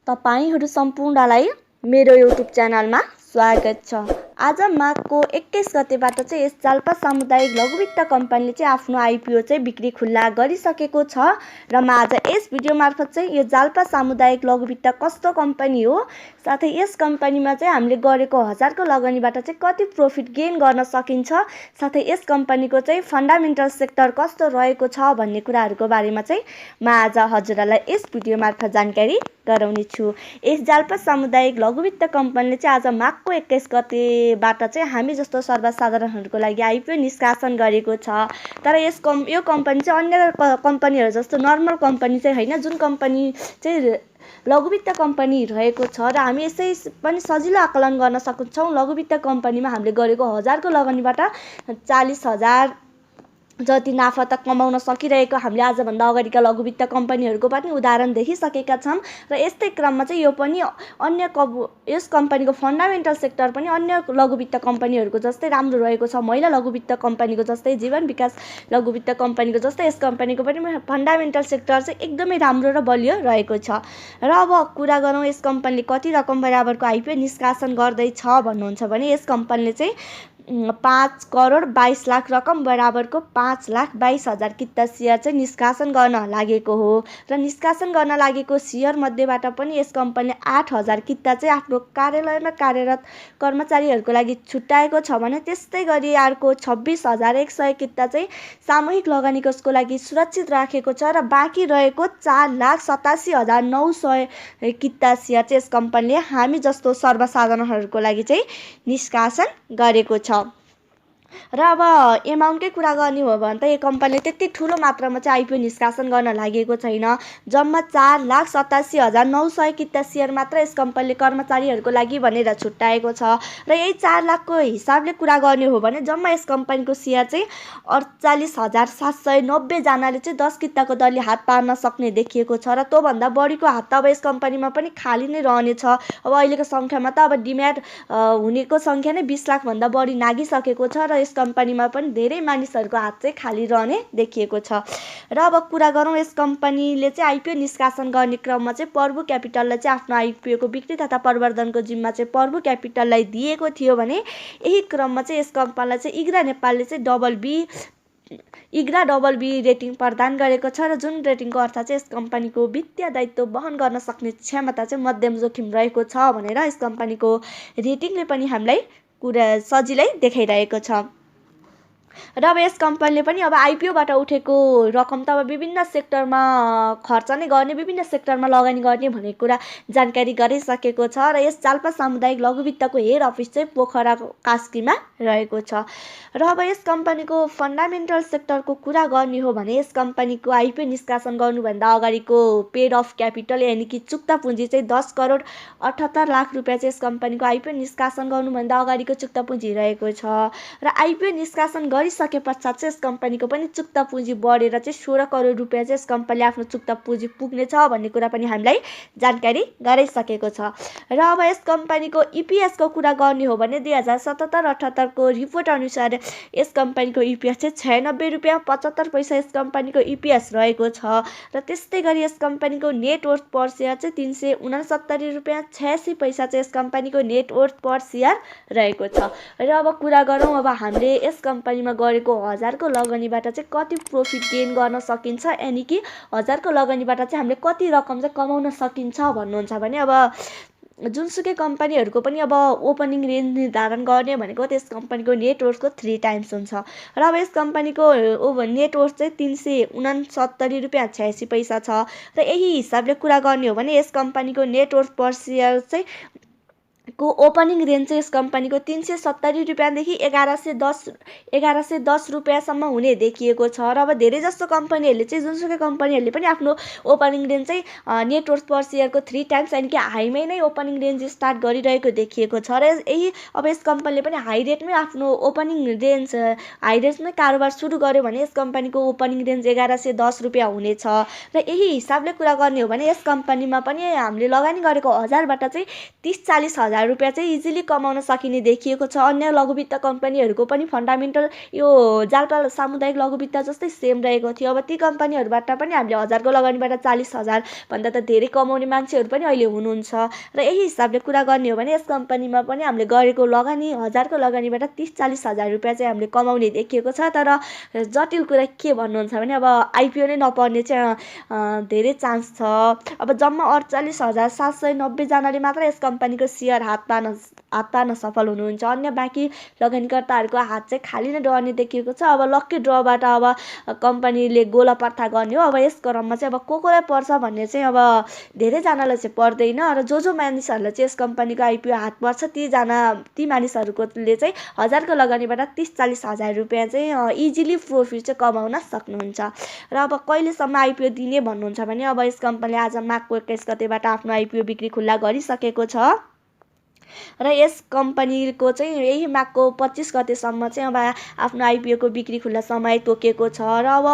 तपाईहरू सम्पूर्णलाई मेरो युट्युब च्यानलमा स्वागत छ। आज माघको 21 गतेबाट चाहिँ यस जाल्पा सामुदायिक लघु वित्त कम्पनीले चाहिँ आफ्नो आइपिओ चाहिँ बिक्री खुल्ला गरिसकेको छ र म आज यस भिडियो मार्फत चाहिँ यो जाल्पा सामुदायिक लघु वित्त कस्तो कम्पनी हो, साथै यस कम्पनीमा चाहिँ हामीले गरेको हजारको लगानीबाट चाहिँ कति प्रॉफिट गेन गर्न सकिन्छ, साथै यस कम्पनीको चाहिँ फन्डामेन्टल सेक्टर कस्तो रहेको छ भन्ने कुराहरूको बारेमा चाहिँ म आज हजुरहरूलाई यस भिडियो मार्फत जानकारी गराउने छु। यस जाल्पा सामुदायिक लघु वित्त कम्पनीले चाहिँ आज माघको 21 गतेबाट चाहिँ हामी जस्तो सर्वसाधारणहरूको लागि आइपिओ निष्कासन गरेको छ। तर यो कम्पनी चाहिँ अन्य कम्पनीहरू जस्तो नर्मल कम्पनी चाहिँ होइन, जुन कम्पनी चाहिँ लघु वित्त कम्पनी रहेको छ र हामी यसै पनि सजिलो आकलन गर्न सक्छौँ। लघु वित्त कम्पनीमा हामीले गरेको हजारको लगानीबाट 40,000 जति नाफा त कमाउन सकिरहेको हामीले आजभन्दा अगाडिका लघु वित्त कम्पनीहरूको पनि उदाहरण देखिसकेका छौँ र यस्तै क्रममा चाहिँ यो पनि यस कम्पनीको फन्डामेन्टल सेक्टर पनि अन्य लघु वित्त कम्पनीहरूको जस्तै राम्रो रहेको छ। महिला लघु वित्त कम्पनीको जस्तै, जीवन विकास लघु वित्त कम्पनीको जस्तै यस कम्पनीको पनि फन्डामेन्टल सेक्टर चाहिँ एकदमै राम्रो र बलियो रहेको छ। र अब कुरा गरौँ यस कम्पनीले कति रकम बराबरको आइपिओ निष्कासन गर्दैछ भन्नुहुन्छ भने यस कम्पनीले चाहिँ 5,22,00,000 रकम बराबरको 5,22,000 किता सेयर चाहिँ निष्कासन गर्न लागेको हो र निष्कासन गर्न लागेको सेयर मध्येबाट पनि यस कम्पनीले 8,000 किता चाहिँ आफ्नो कार्यालयमा कार्यरत कर्मचारीहरूको लागि छुट्याएको छ भने त्यस्तै गरी अर्को 26,100 किता चाहिँ सामूहिक लगानी कोषको लागि सुरक्षित राखेको छ र बाँकी रहेको 4,87,900 किता सेयर चाहिँ यस कम्पनीले हामी जस्तो सर्वसाधारणहरूको लागि चाहिँ निष्कासन गरेको छ। र अब एमाउन्टकै कुरा गर्ने हो भने त यो कम्पनीले त्यति ठुलो मात्रामा चाहिँ आइपिओ निष्कासन गर्न लागेको छैन। जम्मा 4,87,900 किता सेयर मात्र यस कम्पनीले कर्मचारीहरूको लागि भनेर छुट्याएको छ र यही 4 लाखको हिसाबले कुरा गर्ने हो भने जम्मा यस कम्पनीको सेयर चाहिँ 48,790 जनाले चाहिँ 10 किताको दरले हात पार्न सक्ने देखिएको छ र त्योभन्दा बढीको हात त अब यस कम्पनीमा पनि खाली नै रहनेछ। अब अहिलेको सङ्ख्यामा त अब डिम्याट हुनेको सङ्ख्या नै 20 लाखभन्दा बढी नागिसकेको छ र यस कम्पनीमा पनि धेरै मानिसहरूको हात चाहिँ खाली रहने देखिएको छ। र अब कुरा गरौँ यस कम्पनीले चाहिँ आइपिओ निष्कासन गर्ने क्रममा चाहिँ प्रभु क्यापिटललाई चाहिँ आफ्नो आइपिओको बिक्री तथा प्रवर्धनको जिम्मा चाहिँ प्रभु क्यापिटललाई दिएको थियो भने यही क्रममा चाहिँ यस कम्पनीलाई चाहिँ इग्रा नेपालले चाहिँ इग्रा डबल बी रेटिङ प्रदान गरेको छ र जुन रेटिङको अर्थ चाहिँ यस कम्पनीको वित्तीय दायित्व वहन गर्न सक्ने क्षमता चाहिँ मध्यम जोखिम रहेको छ भनेर यस कम्पनीको रेटिङले पनि हामीलाई कुरा सजिलै देखाइरहेको छ। र अब यस कम्पनीले पनि अब आइपिओबाट उठेको रकम त अब विभिन्न सेक्टरमा खर्च नै गर्ने, विभिन्न सेक्टरमा लगानी गर्ने भन्ने कुरा जानकारी गराइसकेको छ र यस जाल्पा सामुदायिक लघु वित्तको हेड अफिस चाहिँ पोखरा कास्कीमा रहेको छ। र अब यस कम्पनीको फन्डामेन्टल सेक्टरको कुरा गर्ने हो भने यस कम्पनीको आइपिओ निष्कासन गर्नुभन्दा अगाडिको पेड अफ क्यापिटल यानि कि चुक्ता पुँजी चाहिँ 10,78,00,000 रुपियाँ चाहिँ यस कम्पनीको आइपिओ निष्कासन गर्नुभन्दा अगाडिको चुक्ता पुँजी रहेको छ र आइपिओ निष्कासन गरिसके पश्चात चाहिँ यस कम्पनीको पनि चुक्ता पुँजी बढेर चाहिँ 16 करोड रुपियाँ चाहिँ यस कम्पनीले आफ्नो चुक्ता पुँजी पुग्नेछ भन्ने कुरा पनि हामीलाई जानकारी गराइसकेको छ। र अब यस कम्पनीको इपिएसको कुरा गर्ने हो भने 2077-78 को रिपोर्ट अनुसार यस कम्पनीको इपिएस चाहिँ 96 रुपियाँ 75 पैसा यस कम्पनीको इपिएस रहेको छ र त्यस्तै गरी यस कम्पनीको नेट वर्थ पर सेयर चाहिँ 369 रुपियाँ 86 पैसा चाहिँ यस कम्पनीको नेट वर्थ पर सेयर रहेको छ। र अब कुरा गरौँ अब हामीले यस कम्पनीमा गरेको हजारको लगानीबाट चाहिँ कति प्रॉफिट गेन गर्न सकिन्छ यानि कि हजारको लगानीबाट चाहिँ हामीले कति रकम चाहिँ कमाउन सकिन्छ भन्नुहुन्छ भने अब जुनसुकै कम्पनीहरूको पनि अब ओपनिङ रेन्ज निर्धारण गर्ने भनेको त्यस कम्पनीको नेटवर्कको 3 टाइम्स हुन्छ र अब यस कम्पनीको नेटवर्क चाहिँ 369 रुपियाँ 86 पैसा छ र यही हिसाबले कुरा गर्ने हो भने यस कम्पनीको नेटवर्क पर सेयर चाहिँ को ओपनिङ रेन्ज चाहिँ यस कम्पनीको 370 रुपियाँदेखि 1110 रुपियाँसम्म हुने देखिएको छ र अब धेरै जस्तो कम्पनीहरूले चाहिँ जुनसुकै कम्पनीहरूले पनि आफ्नो ओपनिङ रेन्ज चाहिँ नेटवर्थ पर सेयरको 3 टाइम्स यानि कि हाईमै नै ओपनिङ रेन्ज स्टार्ट गरिरहेको देखिएको छ र यही अब यस कम्पनीले पनि हाई रेटमै आफ्नो ओपनिङ रेन्ज हाई रेटमै कारोबार सुरु गर्यो भने यस कम्पनीको ओपनिङ रेन्ज 1110 रुपियाँ हुनेछ र यही हिसाबले कुरा गर्ने हो भने यस कम्पनीमा पनि हामीले लगानी गरेको हजारबाट चाहिँ 30-40 30,000 रुपियाँ चाहिँ इजिली कमाउन सकिने देखिएको छ। अन्य लघुवित्त कम्पनीहरूको पनि फन्डामेन्टल यो जालपा सामुदायिक लघुवित्त जस्तै सेम रहेको थियो। अब ती कम्पनीहरूबाट पनि हामीले 1000को लगानीबाट 40,000 भन्दा त धेरै कमाउने मान्छेहरू पनि अहिले हुनुहुन्छ र यही हिसाबले कुरा गर्ने हो भने यस कम्पनीमा पनि हामीले गरेको लगानी 1000को लगानीबाट 30-40,000 रुपियाँ चाहिँ हामीले कमाउने देखिएको छ। तर जटिल कुरा के भन्नुहुन्छ भने अब आइपिओ नै नपर्ने चाहिँ धेरै चान्स छ। अब जम्मा 48,790 जनाले मात्र यस कम्पनीको सेयर हात पार्न सफल हुनुहुन्छ। अन्य बाँकी लगानीकर्ताहरूको हात चाहिँ खाली नै रहने देखिएको छ। अब लक्की ड्रबाट अब कम्पनीले गोलापर्था गर्ने हो। अब यस क्रममा चाहिँ अब कोलाई पर्छ भन्ने चाहिँ अब धेरैजनालाई चाहिँ पर्दैन र जो मानिसहरूलाई चाहिँ यस कम्पनीको आइपिओ हात पर्छ ती मानिसहरूकोले चाहिँ 1000को लगानीबाट 30-40,000 रुपियाँ चाहिँ इजिली प्रफिट चाहिँ कमाउन सक्नुहुन्छ। र अब कहिलेसम्म आइपिओ दिने भन्नुहुन्छ भने अब यस कम्पनीले आज माघको 21 गतेबाट आफ्नो आइपिओ बिक्री खुल्ला गरिसकेको छ र यस कम्पनीको चाहिँ यही माघको 25 गतेसम्म चाहिँ अब आफ्नो आइपिओको बिक्री खुल्ला समय तोकेको छ। र अब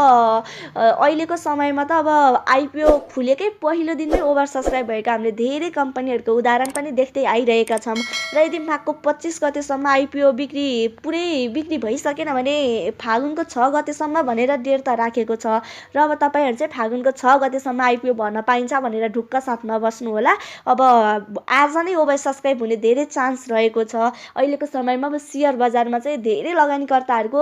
अहिलेको समयमा त अब आइपिओ खुलेकै पहिलो दिनमै ओभर सब्सक्राइब भएका हामीले धेरै कम्पनीहरूको उदाहरण पनि देख्दै आइरहेका छौँ। र यदि माघको 25 गतेसम्म आइपिओ पुरै बिक्री भइसकेन भने फागुनको 6 गतेसम्म भनेर डेट त राखेको छ। र अब तपाईँहरू चाहिँ फागुनको 6 गतेसम्म आइपिओ भर्न पाइन्छ भनेर ढुक्क साथ नबस्नु होला। अब आज नै ओभर सब्सक्राइब हुने धेरै चान्स रहेको छ। अहिलेको समयमा अब सेयर बजारमा चाहिँ धेरै लगानीकर्ताहरूको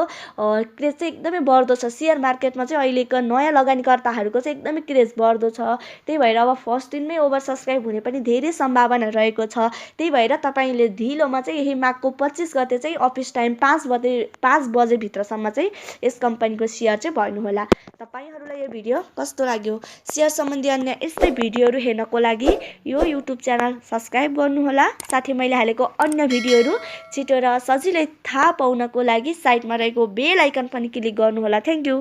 क्रेज चाहिँ एकदमै बढ्दो छ। सेयर मार्केटमा चाहिँ अहिलेको नयाँ लगानीकर्ताहरूको चाहिँ एकदमै क्रेज बढ्दो छ। त्यही भएर अब फर्स्ट दिनमै ओभर सब्सक्राइब हुने पनि धेरै सम्भावना रहेको छ। त्यही भएर तपाईँले ढिलोमा चाहिँ यही माघको 25 गते चाहिँ अफिस टाइम 5 बजेभित्रसम्म चाहिँ यस कम्पनीको सेयर चाहिँ भर्नुहोला। तपाईँहरूलाई यो भिडियो कस्तो लाग्यो? सेयर सम्बन्धी अन्य यस्तै भिडियोहरू हेर्नको लागि यो युट्युब च्यानल सब्सक्राइब गर्नुहोला। साथै मैले हालेको अन्य भिडियोहरू छिटो र सजिलै थाहा पाउनको लागि साइडमा रहेको बेल आइकन पनि क्लिक गर्नुहोला। Thank you.